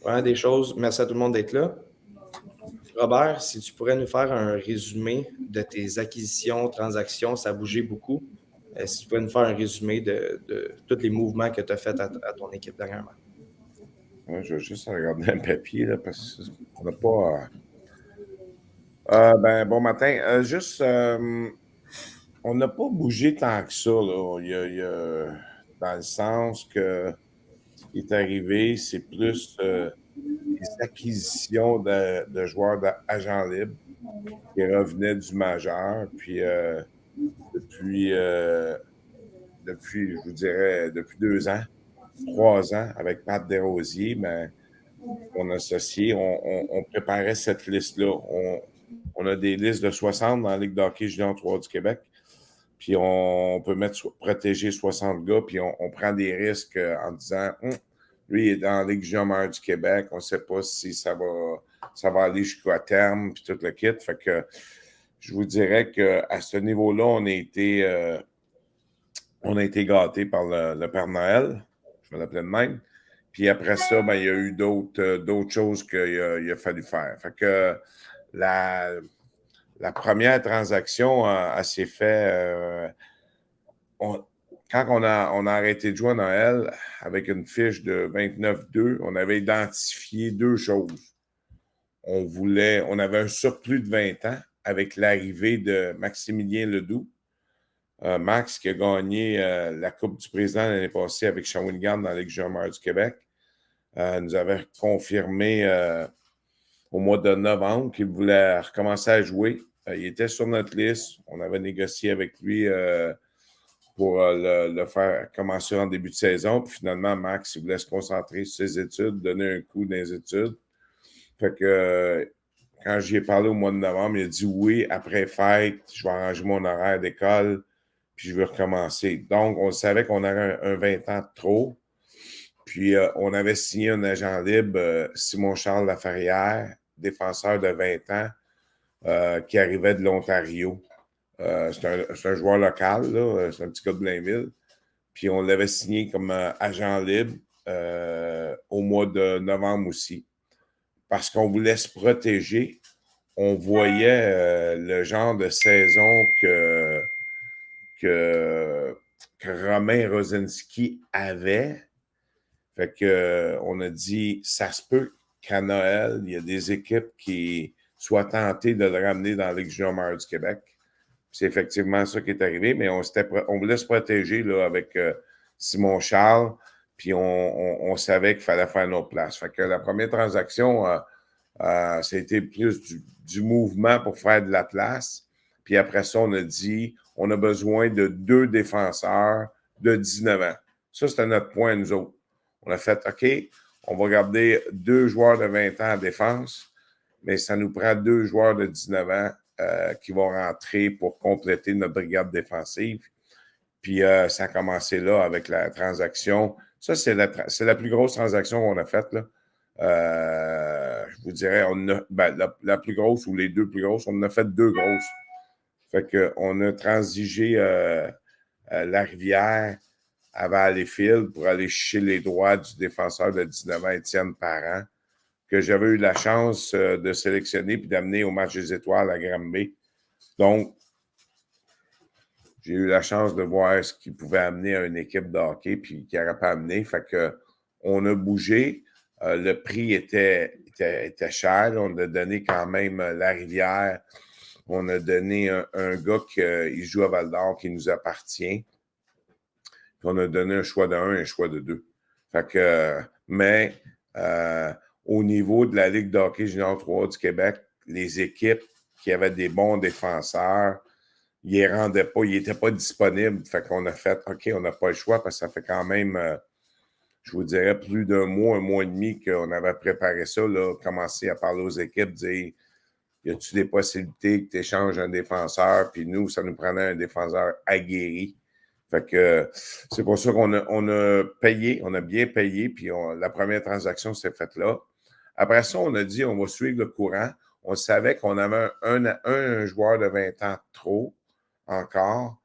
Ouais, des choses. Merci à tout le monde d'être là. Robert, si tu pourrais nous faire un résumé de tes acquisitions, transactions, ça a bougé beaucoup. Si tu pourrais nous faire un résumé de tous les mouvements que tu as faits à ton équipe dernièrement. Ouais, je vais juste regarder un papier là, parce qu'on n'a pas. Bon matin. On n'a pas bougé tant que ça, là. Dans le sens que ce qui est arrivé, c'est plus des acquisitions de joueurs d'agents libres qui revenaient du majeur. Puis depuis, euh, depuis, je vous dirais, depuis 2 ans, 3 ans, avec Pat Desrosiers, mais mon associé, on préparait cette liste-là. On a des listes de 60 dans la Ligue d'hockey junior 3 du Québec. Puis on peut protéger 60 gars, puis on prend des risques en disant lui, il est dans la Ligue junior du Québec, on ne sait pas si ça va aller jusqu'à terme, puis tout le kit. Fait que je vous dirais qu'à ce niveau-là, on a été gâtés par le Père Noël. Je vais l'appeler de même. Puis après ça, il y a eu d'autres choses qu'il a fallu faire. Fait que la première transaction, elle s'est faite. Quand on a arrêté de jouer à Noël avec une fiche de 29-2, on avait identifié deux choses. On avait un surplus de 20 ans avec l'arrivée de Maximilien Ledoux. Max qui a gagné la Coupe du Président l'année passée avec Shawinigan dans la Ligue junior du Québec, nous avait confirmé au mois de novembre qu'il voulait recommencer à jouer. Il était sur notre liste. On avait négocié avec lui pour le faire commencer en début de saison. Puis finalement, Max, il voulait se concentrer sur ses études, donner un coup dans les études. Fait que quand j'y ai parlé au mois de novembre, il a dit oui, après fête, je vais arranger mon horaire d'école, puis je vais recommencer. Donc, on savait qu'on avait un 20 ans de trop. Puis, on avait signé un agent libre, Simon-Charles Laferrière, défenseur de 20 ans, qui arrivait de l'Ontario. C'est un joueur local, là, c'est un petit gars de Blainville. Puis, on l'avait signé comme agent libre au mois de novembre aussi. Parce qu'on voulait se protéger. On voyait le genre de saison que Romain Rosinski avait. Fait que on a dit, ça se peut qu'à Noël, il y a des équipes qui soient tentées de le ramener dans la Ligue junior du Québec. C'est effectivement ça qui est arrivé, mais on voulait se protéger là, avec Simon Charles, puis on savait qu'il fallait faire notre place. Fait que la première transaction, c'était plus du mouvement pour faire de la place. Puis après ça, on a dit, on a besoin de 2 défenseurs de 19 ans. Ça, c'était notre point, nous autres. On a fait, OK, on va garder 2 joueurs de 20 ans en défense, mais ça nous prend 2 joueurs de 19 ans qui vont rentrer pour compléter notre brigade défensive. Puis ça a commencé là avec la transaction. Ça, c'est la plus grosse transaction qu'on a faite, là. Je vous dirais, la plus grosse ou les 2 plus grosses, on en a fait 2 grosses. Fait qu'on a transigé la rivière à Valleyfield pour aller chercher les droits du défenseur de 19 ans, Étienne Parent, que j'avais eu la chance de sélectionner puis d'amener au match des étoiles à Granby. Donc, j'ai eu la chance de voir ce qu'il pouvait amener à une équipe de hockey puis qu'il n'aurait pas amené. Fait que on a bougé. Le prix était cher. On a donné quand même la rivière. On a donné un gars qui joue à Val-d'Or qui nous appartient. Puis on a donné un choix de 1 et un choix de 2. Fait que, mais au niveau de la Ligue de hockey junior 3 du Québec, les équipes qui avaient des bons défenseurs, ils les rendaient pas, ils n'étaient pas disponibles. Fait qu'on a fait, OK, on n'a pas le choix parce que ça fait quand même, je vous dirais, plus d'un mois et demi qu'on avait préparé ça, là, commencer à parler aux équipes, dire, y a-tu des possibilités que tu échanges un défenseur? Puis nous, ça nous prenait un défenseur aguerri. Fait que c'est pour ça qu'on a payé, on a bien payé, puis la première transaction s'est faite là. Après ça, on a dit, on va suivre le courant. On savait qu'on avait un joueur de 20 ans trop encore,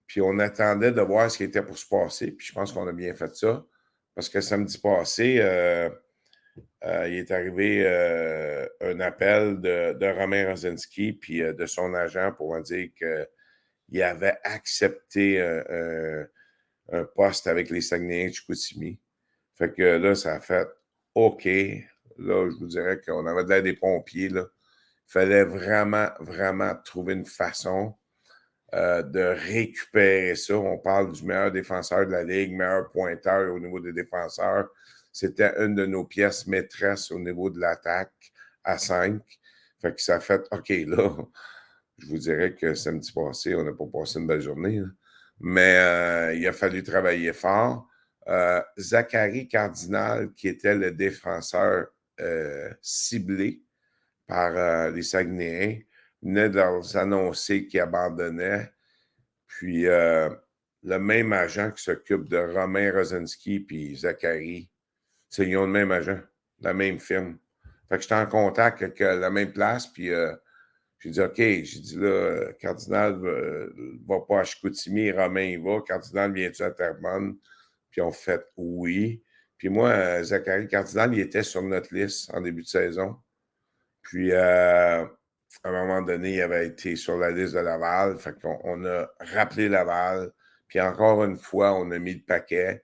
puis on attendait de voir ce qui était pour se passer, puis je pense qu'on a bien fait ça, parce que samedi passé, il est arrivé un appel de Romain Rosinski puis de son agent pour me dire qu'il avait accepté un poste avec les Saguenayens de Chicoutimi. Fait que là, ça a fait OK. Là, je vous dirais qu'on avait de l'air des pompiers. Là. Il fallait vraiment, vraiment trouver une façon de récupérer ça. On parle du meilleur défenseur de la Ligue, meilleur pointeur au niveau des défenseurs. C'était une de nos pièces maîtresses au niveau de l'attaque à 5. Fait que ça a fait OK, là, je vous dirais que samedi passé, on n'a pas passé une belle journée. Là. Mais il a fallu travailler fort. Zachary Cardinal, qui était le défenseur ciblé par les Saguenayens, venait de leur annoncer qu'il abandonnait. Puis le même agent qui s'occupe de Romain Rosinski puis Zachary, ils ont le même agent, la même firme. Fait que j'étais en contact avec la même place, puis j'ai dit OK, j'ai dit là, Cardinal va pas à Chicoutimi, Romain il va, Cardinal viens-tu à Terrebonne? Puis on fait oui. Puis moi, Zachary Cardinal, il était sur notre liste en début de saison. Puis à un moment donné, il avait été sur la liste de Laval. Fait qu'on a rappelé Laval. Puis encore une fois, on a mis le paquet.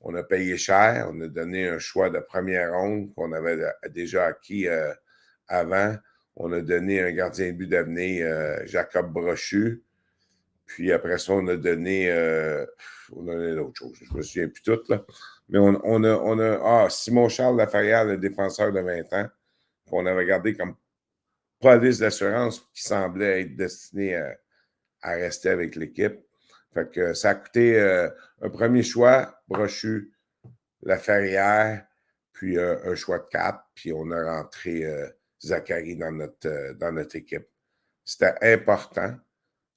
On a payé cher. On a donné un choix de première ronde qu'on avait déjà acquis avant. On a donné un gardien de but d'avenir, Jacob Brochu. Puis après ça, on a donné d'autres choses. Je me souviens plus tout, là. Mais on a Simon-Charles Laferrière, le défenseur de 20 ans, qu'on avait gardé comme police d'assurance qui semblait être destiné à rester avec l'équipe. Fait que ça a coûté un premier choix, Brochu, Laferrière, puis un choix de 4, puis on a rentré Zachary dans notre équipe. C'était important.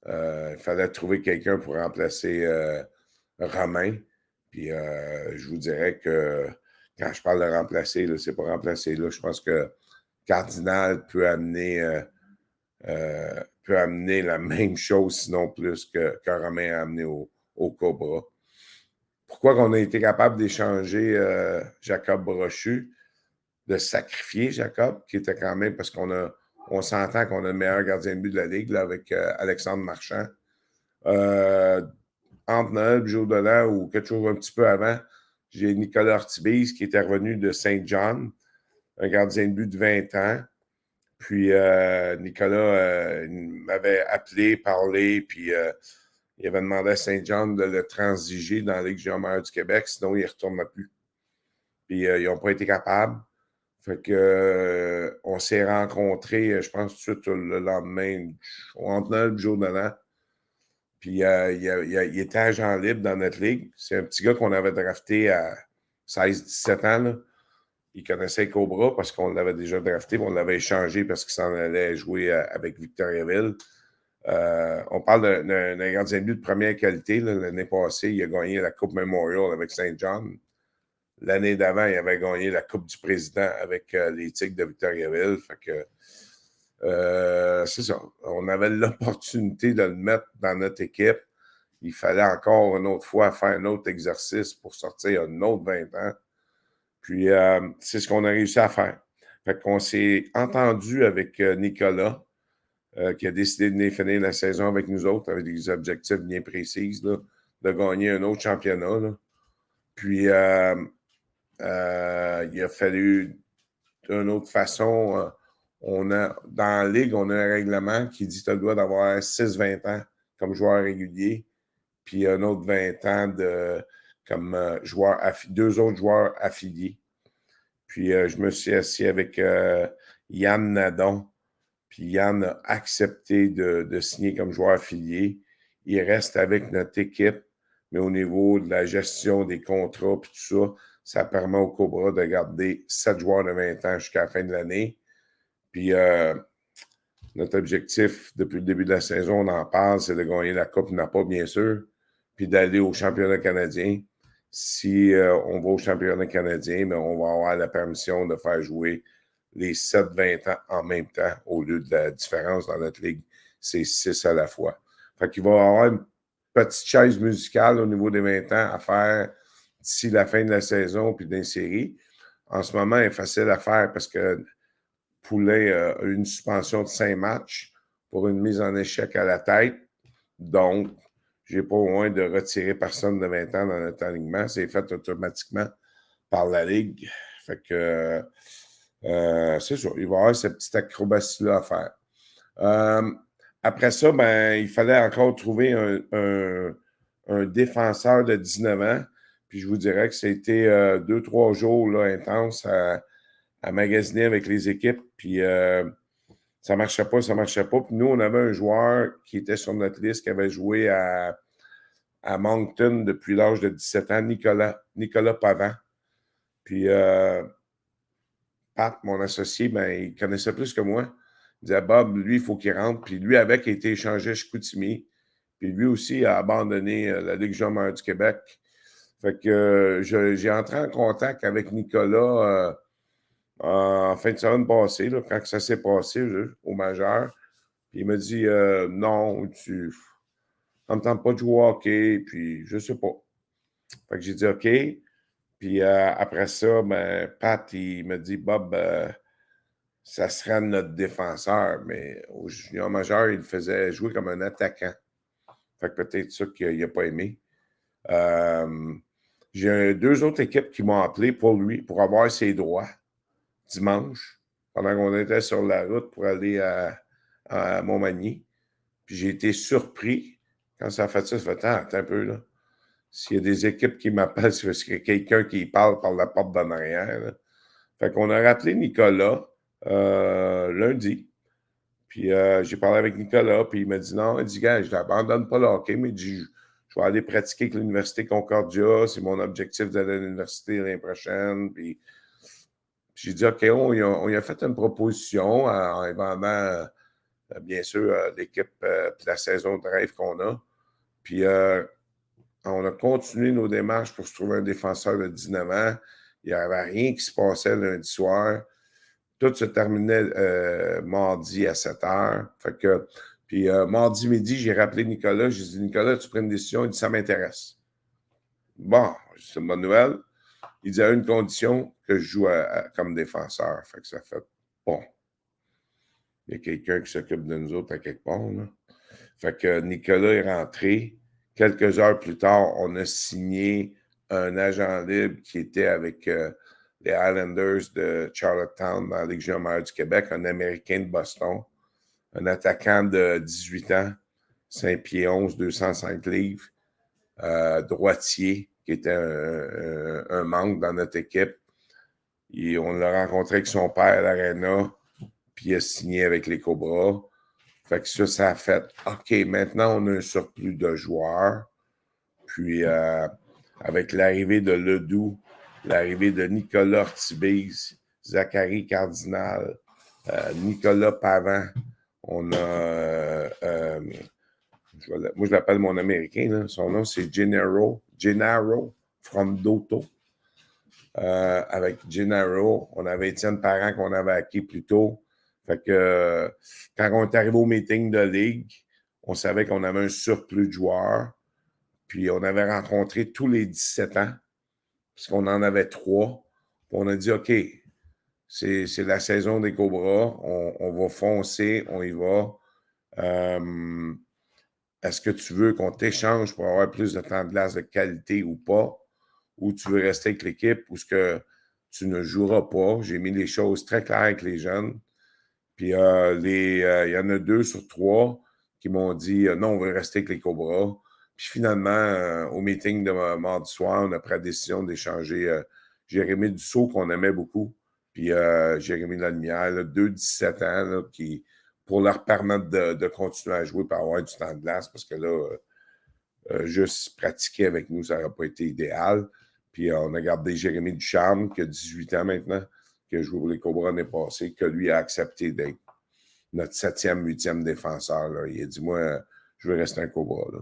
Il fallait trouver quelqu'un pour remplacer Romain. Puis je vous dirais que quand je parle de remplacer, là, c'est pas remplacer. Là, je pense que Cardinal peut amener la même chose, sinon plus que Romain a amené au Cobra. Pourquoi on a été capable d'échanger Jacob Brochu, de sacrifier Jacob, qui était quand même, parce on s'entend qu'on a le meilleur gardien de but de la Ligue là, avec Alexandre Marchand. Entre Noël et jour de l'an ou quelque chose un petit peu avant, j'ai Nicolas Ortibise qui était revenu de Saint-John, un gardien de but de 20 ans. Puis Nicolas m'avait appelé, parlé, puis il avait demandé à Saint-John de le transiger dans la Ligue junior majeure du Québec, sinon il ne retournait plus. Puis ils n'ont pas été capables. Fait que on s'est rencontrés, je pense, tout de suite le lendemain, entre Noël et le jour de l'an. Puis il était agent libre dans notre ligue. C'est un petit gars qu'on avait drafté à 16-17 ans. Là. Il connaissait Cobra parce qu'on l'avait déjà drafté, on l'avait échangé parce qu'il s'en allait jouer avec Victoriaville. On parle d'un gardien de but de première qualité. Là. L'année passée, il a gagné la Coupe Memorial avec Saint John. L'année d'avant, il avait gagné la Coupe du Président avec les Tigres de Victoriaville. Fait que c'est ça. On avait l'opportunité de le mettre dans notre équipe. Il fallait encore une autre fois faire un autre exercice pour sortir un autre 20 ans. Puis, c'est ce qu'on a réussi à faire. Fait qu'on s'est entendu avec Nicolas, qui a décidé de finir la saison avec nous autres, avec des objectifs bien précis, là, de gagner un autre championnat. Là. Puis, il a fallu d'une autre façon. Dans la Ligue, on a un règlement qui dit que tu as le droit d'avoir 6-20 ans comme joueur régulier, puis un autre 20 ans comme deux autres joueurs affiliés. Puis je me suis assis avec Yann Nadon, puis Yann a accepté de signer comme joueur affilié. Il reste avec notre équipe, mais au niveau de la gestion des contrats puis tout ça, ça permet au Cobra de garder 7 joueurs de 20 ans jusqu'à la fin de l'année. Puis notre objectif depuis le début de la saison, on en parle, c'est de gagner la Coupe Napa, bien sûr, puis d'aller au championnat canadien. Si on va au championnat canadien, mais on va avoir la permission de faire jouer les 7-20 ans en même temps, au lieu de la différence dans notre ligue, c'est 6 à la fois. Fait qu'il va y avoir une petite chaise musicale au niveau des 20 ans à faire d'ici la fin de la saison puis des séries. en ce moment est facile à faire parce que Poulet a eu une suspension de 5 matchs pour une mise en échec à la tête. Donc, je n'ai pas besoin de retirer personne de 20 ans dans notre alignement. C'est fait automatiquement par la Ligue. Fait que c'est ça. Il va y avoir cette petite acrobatie-là à faire. Après ça, ben, il fallait encore trouver un défenseur de 19 ans. Puis je vous dirais que c'était 2-3 jours là, intenses à magasiner avec les équipes. Puis ça ne marchait pas. Puis nous, on avait un joueur qui était sur notre liste, qui avait joué à Moncton depuis l'âge de 17 ans, Nicolas Pavant. Puis Pat, mon associé, ben, il connaissait plus que moi. Il disait, Bob, lui, il faut qu'il rentre. Puis lui, avec, a été échangé chez Chicoutimi. Puis lui aussi a abandonné la Ligue junior du Québec. Fait que j'ai entré en contact avec Nicolas en fin de semaine passée, là, quand ça s'est passé au majeur. Puis il m'a dit, non, tu ne tentes pas de jouer au hockey. Puis je sais pas. Fait que j'ai dit, OK. Puis après ça, ben, Pat, il me dit, Bob, ça serait notre défenseur, mais au junior majeur, il faisait jouer comme un attaquant. Fait que peut-être ça qu'il n'a pas aimé. J'ai 2 autres équipes qui m'ont appelé pour lui, pour avoir ses droits dimanche, pendant qu'on était sur la route pour aller à Montmagny. Puis j'ai été surpris quand ça a fait ça. Ça fait attends un peu, là. S'il y a des équipes qui m'appellent, c'est parce qu'il y a quelqu'un qui parle par la porte d'en arrière. Là. Fait qu'on a rappelé Nicolas lundi. Puis j'ai parlé avec Nicolas, puis il m'a dit non, il dit, gars, je n'abandonne pas le hockey, mais il dit, je vais aller pratiquer avec l'Université Concordia, c'est mon objectif d'aller à l'université l'année prochaine. Puis j'ai dit, OK, on y a fait une proposition en vendant, bien sûr, l'équipe puis la saison de rêve qu'on a. Puis on a continué nos démarches pour se trouver un défenseur de 19 ans. Il n'y avait rien qui se passait lundi soir. Tout se terminait mardi à 7 heures. Fait que, puis mardi midi, j'ai rappelé Nicolas. J'ai dit, Nicolas, tu prends une décision. Il dit, ça m'intéresse. Bon, c'est une bonne nouvelle. Il dit, à une condition que je joue comme défenseur. Fait que ça fait, bon, il y a quelqu'un qui s'occupe de nous autres à quelque part. Là. Fait que Nicolas est rentré. Quelques heures plus tard, on a signé un agent libre qui était avec les Highlanders de Charlottetown dans la Ligue junior du Québec, un Américain de Boston, un attaquant de 18 ans, 5 pieds 11, 205 livres, droitier, qui était un manque dans notre équipe. Et on l'a rencontré avec son père à l'Arena, puis il a signé avec les Cobras. Fait que ça a fait, OK, maintenant, on a un surplus de joueurs. Puis, avec l'arrivée de Ledoux, l'arrivée de Nicolas Ortibiz, Zachary Cardinal, Nicolas Pavant, on a, moi, je l'appelle mon Américain, là. Son nom, c'est Gennaro Frondoto. Avec Gennaro, on avait Étienne Parent qu'on avait acquis plus tôt. Fait que quand on est arrivé au meeting de ligue, on savait qu'on avait un surplus de joueurs. Puis on avait rencontré tous les 17 ans, parce qu'on en avait 3. Puis on a dit, OK, c'est la saison des Cobras, on va foncer, on y va. Est-ce que tu veux qu'on t'échange pour avoir plus de temps de glace de qualité ou pas? Ou tu veux rester avec l'équipe ou est-ce que tu ne joueras pas? J'ai mis les choses très claires avec les jeunes. Puis il y en a 2 sur 3 qui m'ont dit non, on veut rester avec les Cobras. Puis finalement, au meeting de mardi soir, on a pris la décision d'échanger Jérémy Dussault, qu'on aimait beaucoup, puis Jérémy Lalumière, 2 17 ans, là, qui, pour leur permettre de continuer à jouer et avoir du temps de glace, parce que là, juste pratiquer avec nous, ça n'aurait pas été idéal. Puis on a gardé Jérémy Ducharme, qui a 18 ans maintenant, qui a joué pour les Cobras l'année passée, que lui a accepté d'être notre 7e, 8e défenseur. Là. Il a dit, moi, je veux rester un Cobra. Là.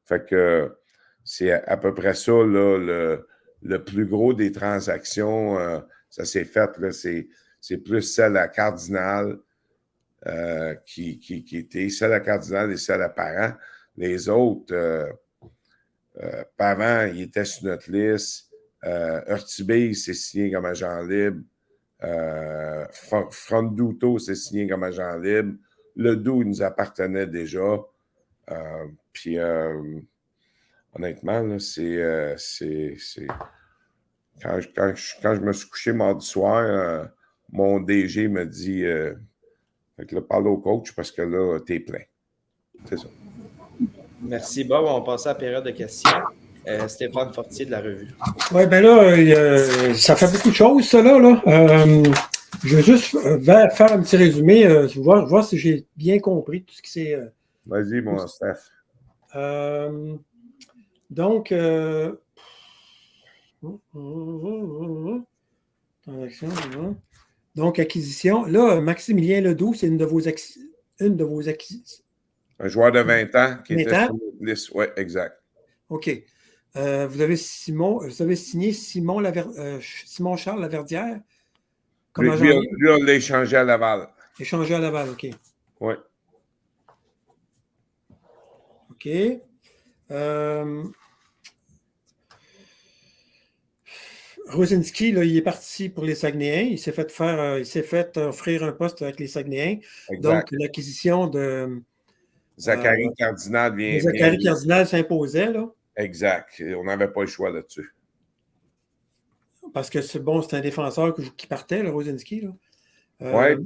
Fait que c'est à peu près ça, là, le plus gros des transactions. Ça s'est fait, là, c'est plus celle à Cardinal qui était celle à Cardinal et celle à Parent. Les autres, Pavant, il était sur notre liste. Urtubise, c'est signé comme agent libre. Fronduto, c'est signé comme agent libre. Ledoux, il nous appartenait déjà. Puis, honnêtement, là, quand je me suis couché mardi soir, mon DG me dit fait que là, parle au coach parce que là, t'es plein. C'est ça. Merci, Bob. On va passer à la période de questions. Stéphane Fortier de la revue. Oui, ben là, ça fait beaucoup de choses, ça, là. Je vais juste faire un petit résumé, voir si j'ai bien compris tout ce qui s'est. Vas-y, mon Steph. Donc, acquisition. Là, Maximilien Ledoux, c'est une de vos acquisitions. Un joueur de 20 ans qui 20 était ans? sur notre liste. Oui, exact. OK. Vous avez signé Simon Charles Laverdière comme agent libre? Lui, on l'a échangé à Laval. Échangé à Laval, OK. Oui. OK. Rosinski, là, il est parti pour les Saguenayens. Il s'est fait offrir un poste avec les Saguenayens. Exact. Donc, l'acquisition de Zachary Cardinal vient. Zachary Cardinal s'imposait, là. Exact. On n'avait pas le choix là-dessus. Parce que c'est un défenseur qui partait, le Rosinski, là. Oui,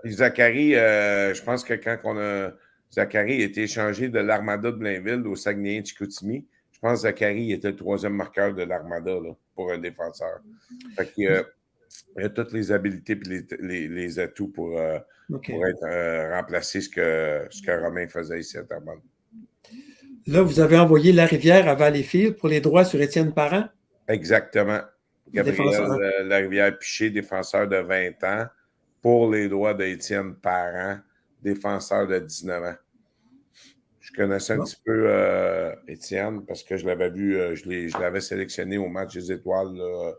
puis Zachary, je pense que quand Zachary a été échangé de l'Armada de Blainville au Saguenay-Chicoutimi, je pense que Zachary était le troisième marqueur de l'Armada là, pour un défenseur. Fait qu'il a toutes les habiletés et les atouts pour être remplacer ce que Romain faisait ici à Terrebonne. Là, vous avez envoyé Larivière à Valleyfield pour les droits sur Étienne Parent. Exactement. Gabriel Larivière-Piché, défenseur de 20 ans, pour les droits d'Étienne Parent, défenseur de 19 ans. Je connaissais un petit peu Étienne parce que je l'avais vu, je l'avais sélectionné au match des étoiles de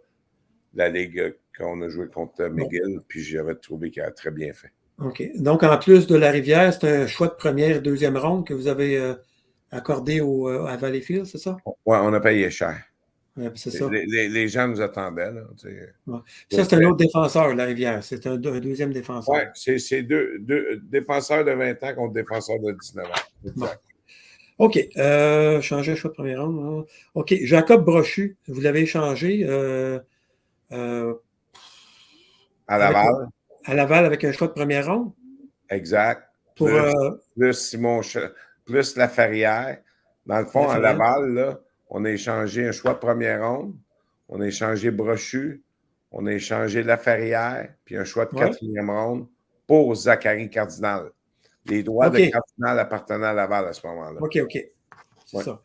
la Ligue quand on a joué contre McGill, puis j'avais trouvé qu'il a très bien fait. OK. Donc, en plus de Larivière, c'est un choix de première et deuxième ronde que vous avez accordé à Valleyfield, c'est ça? Oui, on a payé cher. Ouais, c'est ça. Les gens nous attendaient. Là, ouais. Ça, c'est un autre défenseur, Larivière. C'est un deuxième défenseur. Oui, c'est deux défenseurs de 20 ans contre défenseurs de 19 ans. Exact. Bon. OK. Changer choix de première ronde. OK. Jacob Brochu, vous l'avez échangé à Laval. À Laval avec un choix de première ronde. Exact. Plus Simon, plus Laferrière. Dans le fond, à Laval, là, on a échangé un choix de première ronde, on a échangé Brochu, on a échangé Laferrière, puis un choix de quatrième ronde pour Zachary Cardinal. Les droits de Cardinal appartenaient à Laval à ce moment-là. OK. C'est ça.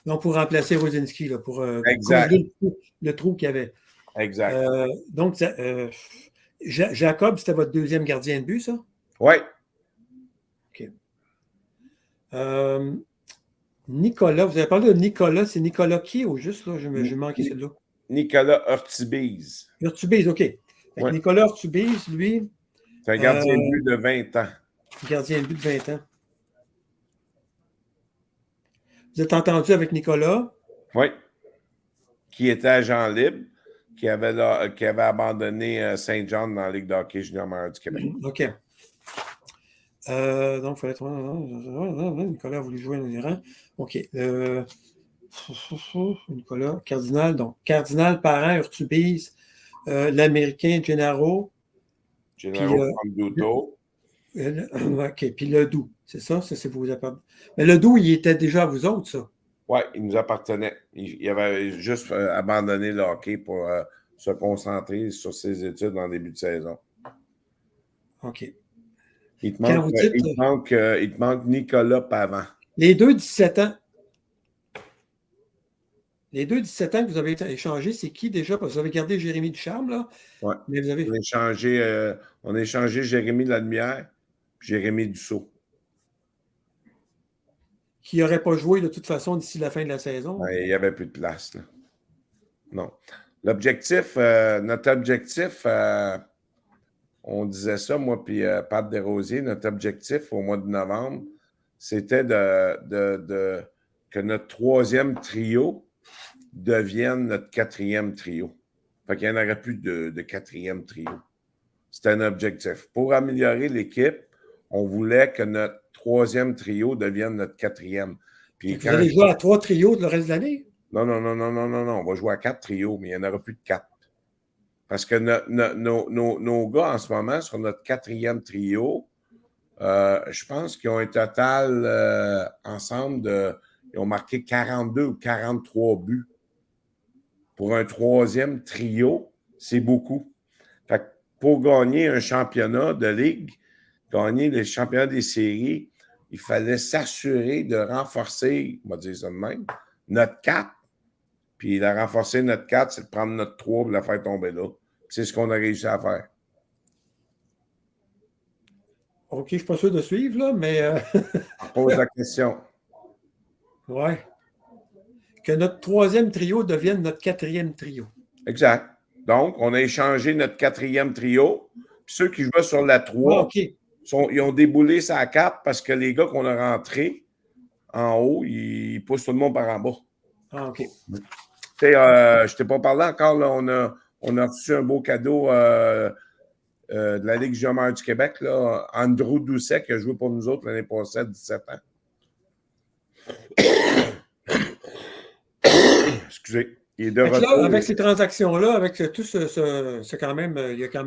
Donc, pour remplacer Rosinski, là, pour combler le trou qu'il y avait. Exact. Donc, Jacob, c'était votre deuxième gardien de but, ça? Oui. OK. Nicolas, vous avez parlé de Nicolas. C'est Nicolas qui, au juste, là? J'ai manqué celui-là. Nicolas Urtubise. Urtubise, OK. Nicolas Urtubise, lui... C'est un gardien de but de 20 ans. Gardien de but de 20 ans. Vous êtes entendu avec Nicolas? Oui. Qui était agent libre, qui avait abandonné Saint-Jean dans la Ligue de hockey junior majeur du Québec. OK. Donc, il fallait trouver. Nicolas a voulu jouer dans les rangs. OK. Nicolas, Cardinal. Donc, Cardinal, Parent, Urtubise, l'Américain, Gennaro. Gennaro Fronduto. OK. Puis Ledoux. C'est ça? Ça, c'est vos appartenants. Mais Ledoux, il était déjà à vous autres, ça? Oui, il nous appartenait. Il avait juste abandonné le hockey pour se concentrer sur ses études en début de saison. OK. Il te manque Nicolas Pavant. Les deux 17 ans. Les deux 17 ans que vous avez échangés, c'est qui déjà? Parce que vous avez gardé Jérémy Ducharme, là. Oui. Mais vous avez... on a échangé Jérémy Lademière et Jérémy Dussault. Qui n'aurait pas joué de toute façon d'ici la fin de la saison. Il n'y avait plus de place. Là. Non. Notre objectif, on disait ça, moi puis Pat Desrosiers, notre objectif au mois de novembre, c'était que notre troisième trio devienne notre quatrième trio. Fait qu'il n'y en aurait plus de quatrième trio. C'était un objectif. Pour améliorer l'équipe, on voulait que notre troisième trio devienne notre quatrième. Puis Vous allez jouer à 3 trios le reste de l'année? Non. On va jouer à 4 trios, mais il n'y en aura plus de 4. Parce que nos gars en ce moment, sur notre quatrième trio, je pense qu'ils ont un total ensemble ils ont marqué 42 ou 43 buts. Pour un troisième trio, c'est beaucoup. Fait que pour gagner un championnat de ligue, gagner les championnats des séries, il fallait s'assurer de renforcer, on va dire ça de même, notre 4. Puis de renforcer notre 4, c'est de prendre notre 3 pour la faire tomber là. C'est ce qu'on a réussi à faire. OK, je ne suis pas sûr de suivre, là, mais... Pose la question. Oui. Que notre troisième trio devienne notre quatrième trio. Exact. Donc, on a échangé notre quatrième trio. Puis ceux qui jouaient sur la 3, okay. Ils ont déboulé sa 4 parce que les gars qu'on a rentrés en haut, ils poussent tout le monde par en bas. Ah, OK. Je ne t'ai pas parlé encore, là, on a reçu un beau cadeau de la Ligue junior du Québec, là, Andrew Doucet, qui a joué pour nous autres l'année passée à 17 ans. Excusez. Il est de retour. Là, avec ces transactions-là, avec tout c'est quand même,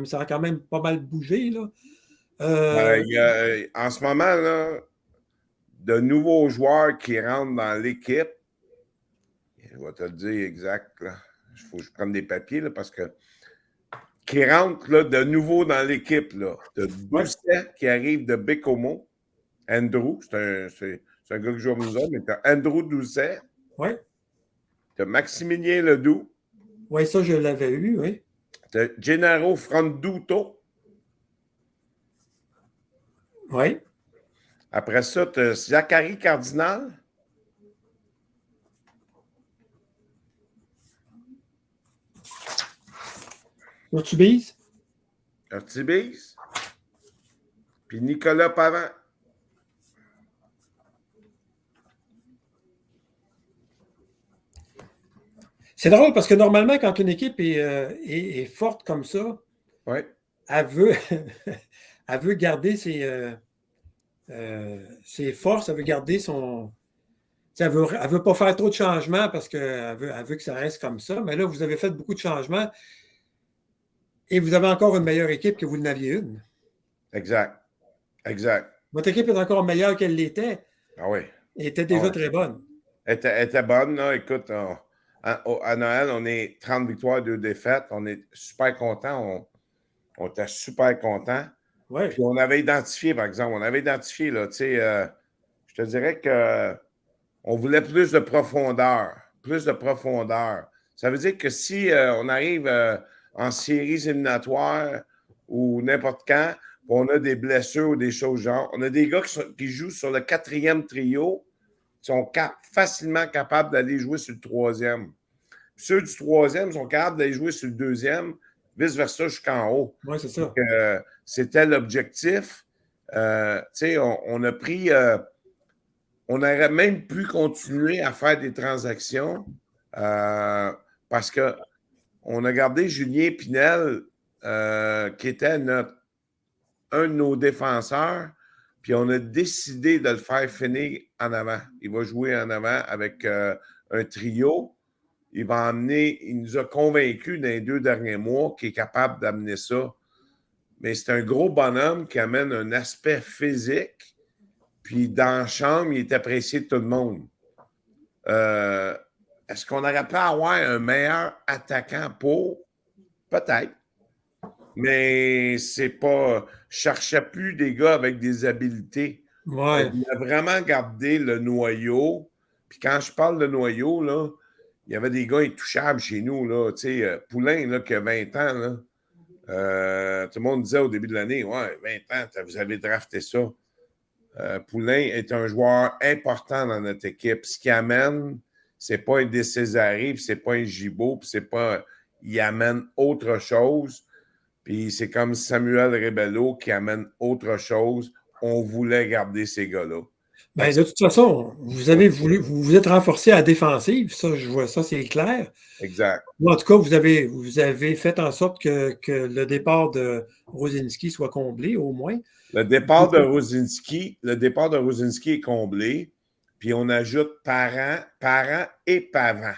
ça a quand même pas mal bougé, là. En ce moment, là, de nouveaux joueurs qui rentrent dans l'équipe, je vais te le dire exact, là. Il faut que je prenne des papiers, là, parce que qui rentrent là, de nouveau dans l'équipe, là. De Doucet qui arrive de Bécomo. Andrew, c'est un gars qui joue pour nous autres, mais tu as Andrew Doucet. Oui. Tu as Maximilien Ledoux. Oui, ça, je l'avais eu, oui. Tu as Gennaro Franduto. Oui. Après ça, tu as Zachary Cardinal. Urtubise. Urtubise. Puis Nicolas Pavant. C'est drôle parce que normalement, quand une équipe est forte comme ça, ouais. elle veut garder ses forces, elle veut garder son... Elle ne veut pas faire trop de changements parce qu'elle veut que ça reste comme ça. Mais là, vous avez fait beaucoup de changements et vous avez encore une meilleure équipe que vous n'aviez une. Exact. Votre équipe est encore meilleure qu'elle l'était. Ah oui. Elle était déjà très bonne. Elle était bonne, là. Écoute, à Noël, on est 30 victoires, 2 défaites. On est super contents. On était super contents. Ouais. Puis on avait identifié, par exemple, là, tu sais, je te dirais qu'on voulait plus de profondeur. Ça veut dire que si on arrive en séries éliminatoires ou n'importe quand, on a des blessures ou des choses genre, on a des gars qui jouent sur le quatrième trio, qui sont facilement capables d'aller jouer sur le troisième. Puis ceux du troisième sont capables d'aller jouer sur le deuxième, vice-versa jusqu'en haut. Oui, c'est ça. Donc, c'était l'objectif. Tu sais, on a pris... on aurait même pu continuer à faire des transactions parce qu'on a gardé Julien Pinel, qui était un de nos défenseurs, puis on a décidé de le faire finir en avant. Il va jouer en avant avec un trio. Il nous a convaincus dans les 2 derniers mois qu'il est capable d'amener ça. Mais c'est un gros bonhomme qui amène un aspect physique. Puis dans la chambre, il est apprécié de tout le monde. Est-ce qu'on aurait pu avoir un meilleur attaquant pour? Peut-être. Mais c'est pas... Je cherchais plus des gars avec des habiletés. Ouais. Il a vraiment gardé le noyau. Puis quand je parle de noyau, là, il y avait des gars intouchables chez nous. Là, tu sais, Poulain, là, qui a 20 ans, là, tout le monde disait au début de l'année, ouais, 20 ans, vous avez drafté ça. Poulain est un joueur important dans notre équipe. Ce qu'il amène, c'est pas un Décésaré, puis c'est pas un Gibault, puis c'est pas... Il amène autre chose. Puis c'est comme Samuel Rebello qui amène autre chose. On voulait garder ces gars-là. Ben, de toute façon, vous vous êtes renforcé à la défensive, ça, je vois ça, c'est clair. Exact. Ou en tout cas, vous avez fait en sorte que le départ de Rosinski soit comblé, au moins. Le départ de Rosinski est comblé, puis on ajoute Parent et Pavant.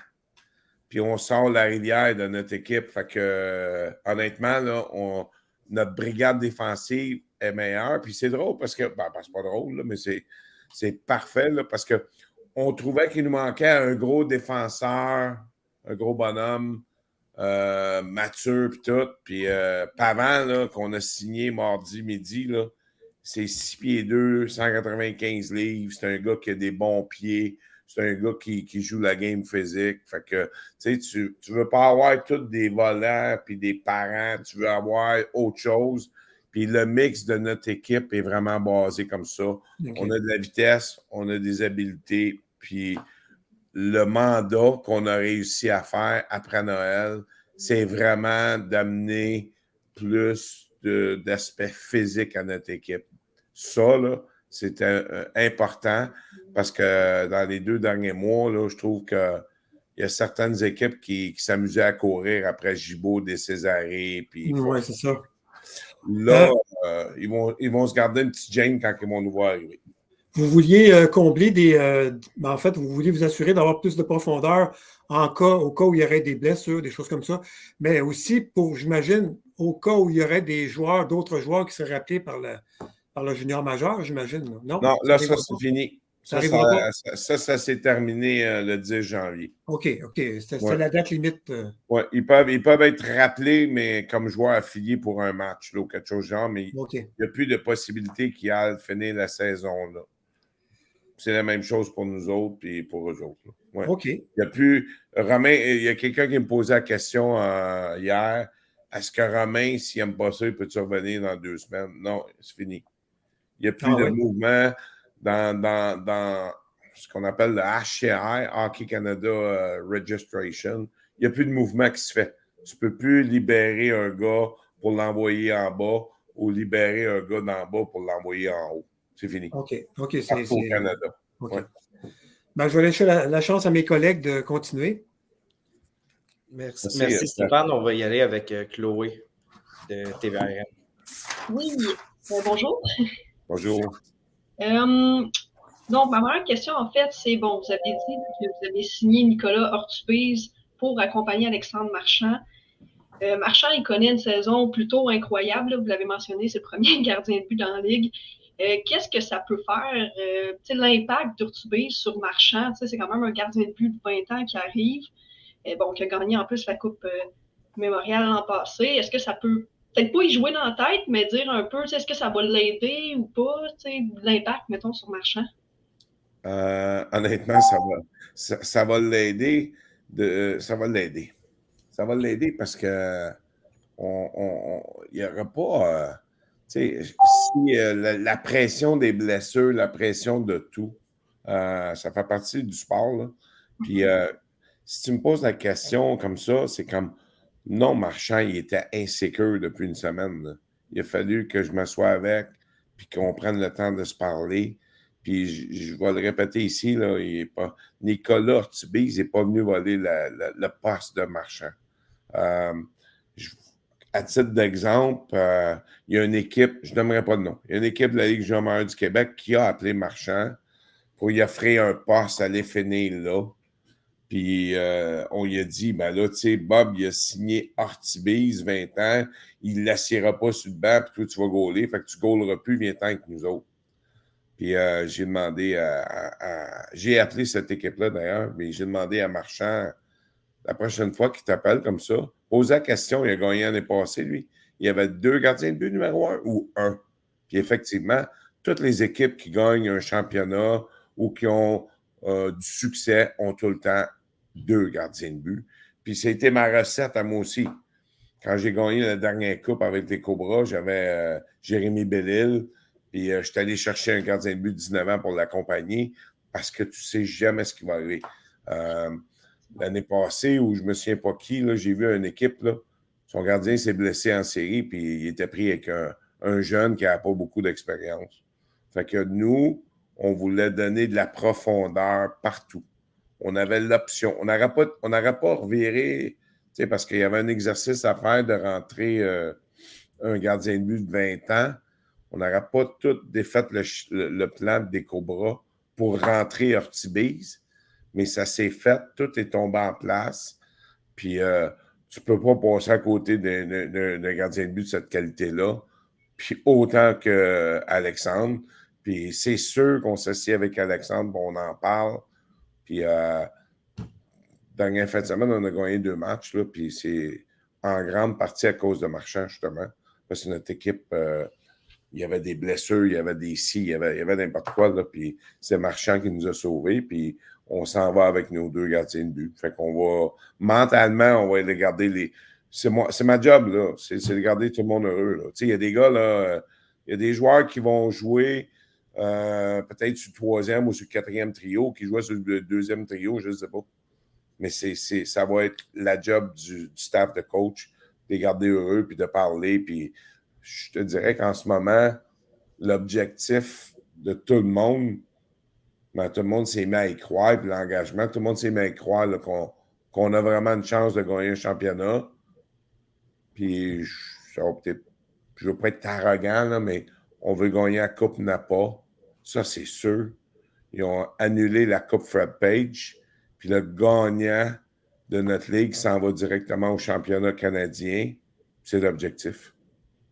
Puis on sort la rivière de notre équipe. Fait que, honnêtement, là, notre brigade défensive est meilleure. Puis c'est drôle parce que, c'est pas drôle, là, mais c'est parfait là, parce qu'on trouvait qu'il nous manquait un gros défenseur, un gros bonhomme, mature, puis tout. Puis Pavant, là, qu'on a signé mardi midi, là, c'est 6 pieds 2, 195 livres. C'est un gars qui a des bons pieds. C'est un gars qui joue la game physique. Fait que, tu veux pas avoir tous des volants puis des parents. Tu veux avoir autre chose. Puis le mix de notre équipe est vraiment basé comme ça. Okay. On a de la vitesse, on a des habiletés. Puis le mandat qu'on a réussi à faire après Noël, c'est vraiment d'amener plus d'aspect physique à notre équipe. Ça, là, c'était important parce que dans les 2 derniers mois, là, je trouve qu'il y a certaines équipes qui s'amusaient à courir après Gibault, des Césarées. Oui, c'est ça. Là, ils vont se garder une petite gêne quand ils vont nous voir arriver. Vous vouliez combler en fait, vous vouliez vous assurer d'avoir plus de profondeur au cas où il y aurait des blessures, des choses comme ça, mais aussi j'imagine, au cas où il y aurait d'autres joueurs qui seraient appelés par le junior majeur, j'imagine. Non, là, ça, c'est fini. Ça s'est terminé le 10 janvier. OK. C'était la date limite. Oui, ils peuvent être rappelés, mais comme joueur affilié pour un match, là, ou quelque chose de genre, mais il n'y a plus de possibilité qu'ils aillent finir la saison, là. C'est la même chose pour nous autres et pour eux autres. Ouais. OK. Il n'y a plus. Romain, il y a quelqu'un qui me posait la question hier. Est-ce que Romain, s'il n'aime pas ça, il peut-tu revenir dans 2 semaines? Non, c'est fini. Il n'y a plus de mouvement dans ce qu'on appelle le HCR, Hockey Canada Registration. Il n'y a plus de mouvement qui se fait. Tu ne peux plus libérer un gars pour l'envoyer en bas ou libérer un gars d'en bas pour l'envoyer en haut. C'est fini. OK. C'est au Canada. Okay. Ouais. Ben, je vais laisser la chance à mes collègues de continuer. Merci Stéphane. On va y aller avec Chloé de TVRM. Oui, bonjour. Bonjour. Donc, ma première question, en fait, c'est, vous avez dit que vous avez signé Nicolas Ortubise pour accompagner Alexandre Marchand. Marchand, il connaît une saison plutôt incroyable. Là, vous l'avez mentionné, c'est le premier gardien de but dans la Ligue. Qu'est-ce que ça peut faire? L'impact d'Ortubise sur Marchand, c'est quand même un gardien de but de 20 ans qui arrive, qui a gagné en plus la Coupe Mémorial l'an passé. Est-ce que ça peut peut-être pas y jouer dans la tête, mais dire un peu, est-ce que ça va l'aider ou pas, l'impact, mettons, sur Marchand? Honnêtement, ça va l'aider. Ça va l'aider. Ça va l'aider parce que il n'y aura pas... si la pression des blessures, la pression de tout, ça fait partie du sport. Là. Puis, si tu me poses la question comme ça, c'est comme, non, Marchand, il était insécure depuis une semaine. Là. Il a fallu que je m'assoie avec, puis qu'on prenne le temps de se parler. Puis, je vais le répéter ici, là, Nicolas Ortubise n'est pas venu voler le poste de Marchand. À titre d'exemple, il y a une équipe, je n'aimerais pas de nom, il y a une équipe de la Ligue junior majeure du Québec qui a appelé Marchand pour y offrir un poste à aller finir là. Puis on lui a dit, ben là, tu sais, Bob, il a signé Ortubise, 20 ans, il ne l'assiera pas sur le banc, puis toi, tu vas gauler, fait que tu gauleras plus, viens-t'en avec nous autres. Puis j'ai demandé j'ai appelé cette équipe-là d'ailleurs, mais j'ai demandé à Marchand, la prochaine fois qu'il t'appelle comme ça, pose la question, il a gagné l'année passée, lui. Il y avait 2 gardiens de but numéro 1 ou 1. Puis effectivement, toutes les équipes qui gagnent un championnat ou qui ont du succès ont tout le temps 2 gardiens de but. Puis c'était ma recette à moi aussi. Quand j'ai gagné la dernière coupe avec les Cobras, j'avais Jérémy Bellil, puis je suis allé chercher un gardien de but de 19 ans pour l'accompagner parce que tu sais jamais ce qui va arriver. L'année passée, où je me souviens pas qui, là, j'ai vu une équipe, là, son gardien s'est blessé en série, puis il était pris avec un jeune qui n'a pas beaucoup d'expérience. Fait que nous, on voulait donner de la profondeur partout. On avait l'option. On n'aurait pas reviré, parce qu'il y avait un exercice à faire de rentrer un gardien de but de 20 ans. On n'aurait pas tout défait le plan des Cobras pour rentrer Ortiz, mais ça s'est fait, tout est tombé en place. Puis tu peux pas passer à côté d'un gardien de but de cette qualité-là, puis autant qu'Alexandre. Puis c'est sûr qu'on s'assied avec Alexandre, on en parle. Puis dernière fin de semaine, on a gagné 2 matchs, là, puis c'est en grande partie à cause de Marchand, justement. Parce que notre équipe, il y avait des blessures, il y avait des il y avait n'importe quoi, là, puis c'est Marchand qui nous a sauvés, puis on s'en va avec nos 2 gardiens de but. Fait qu'on va, mentalement, on va les garder c'est ma job, là, c'est de garder tout le monde heureux, là. Tu sais, il y a des gars, là, il y a des joueurs qui vont jouer peut-être sur le 3e ou sur le 4e trio, qui jouent sur le 2e trio, je ne sais pas. Mais ça va être la job du staff de coach, de les garder heureux, puis de parler. Puis je te dirais qu'en ce moment, l'objectif de tout le monde, tout le monde s'est mis à y croire, puis l'engagement, tout le monde s'est mis à y croire là, qu'on a vraiment une chance de gagner un championnat. Puis je ne veux pas être arrogant, là, mais on veut gagner la Coupe Napa. Ça, c'est sûr. Ils ont annulé la Coupe Fred Page. Puis le gagnant de notre ligue s'en va directement au championnat canadien. C'est l'objectif.